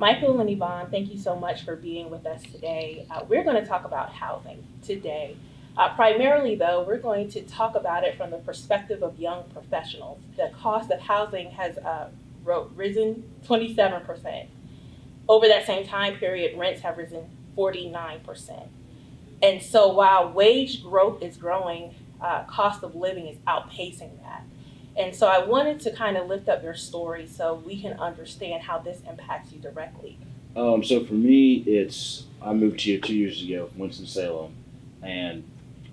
Michael and Yvonne, thank you so much for being with us today. We're going to talk about housing today. Primarily, though, we're going to talk about it from the perspective of young professionals. The cost of housing has risen 27%. Over that same time period, rents have risen 49%. And so while wage growth is growing, cost of living is outpacing that. And so I wanted to kind of lift up your story so we can understand how this impacts you directly. So for me, I moved here 2 years ago from Winston-Salem, and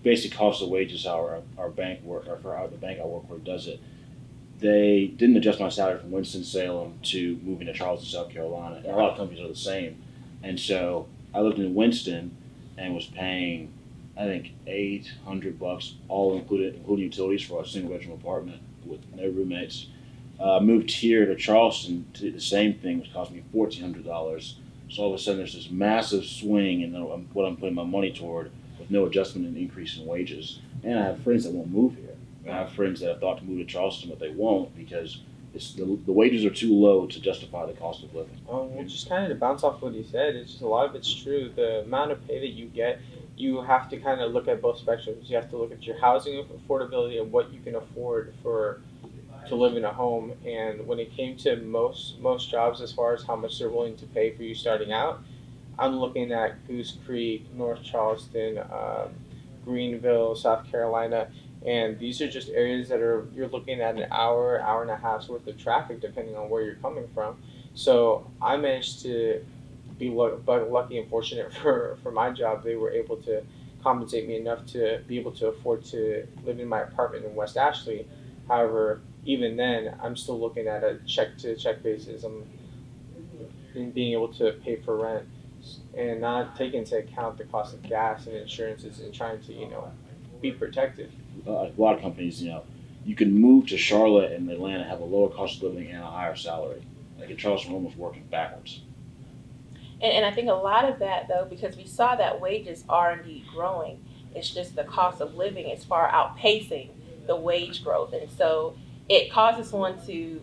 basic cost of wages, how our bank work, or for how the bank I work for does it. They didn't adjust my salary from Winston-Salem to moving to Charleston, South Carolina. And a lot of companies are the same. And so I lived in Winston and was paying, I think, $800 all included, including utilities for a single bedroom apartment with no roommates. Moved here to Charleston to do the same thing, which cost me $1,400. So all of a sudden, there's this massive swing in what I'm putting my money toward, with no adjustment and increase in wages. And I have friends that won't move here. I have friends that have thought to move to Charleston, but they won't because the wages are too low to justify the cost of living. Well, just kind of to bounce off what he said, it's just a lot of it's true. The amount of pay that you get, you have to kind of look at both spectrums. You have to look at your housing affordability and what you can afford to live in a home. And when it came to most jobs, as far as how much they're willing to pay for you starting out, I'm looking at Goose Creek, North Charleston, Greenville, South Carolina. And these are just areas that you're looking at an hour and a half's worth of traffic, depending on where you're coming from. So I managed to be lucky and fortunate for my job. They were able to compensate me enough to be able to afford to live in my apartment in West Ashley. However, even then, I'm still looking at a check-to-check basis. I'm being able to pay for rent and not taking into account the cost of gas and insurances and trying to, be protected. A lot of companies, you can move to Charlotte and Atlanta, have a lower cost of living and a higher salary. Like in Charleston, we're almost working backwards. And I think a lot of that, though, because we saw that wages are indeed growing, it's just the cost of living is far outpacing the wage growth. And so it causes one to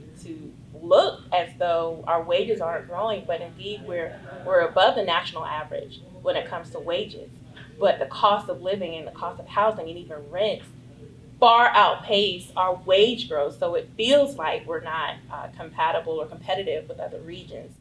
look as though our wages aren't growing, but indeed we're above the national average when it comes to wages. But the cost of living and the cost of housing and even rents far outpace our wage growth. So it feels like we're not compatible or competitive with other regions.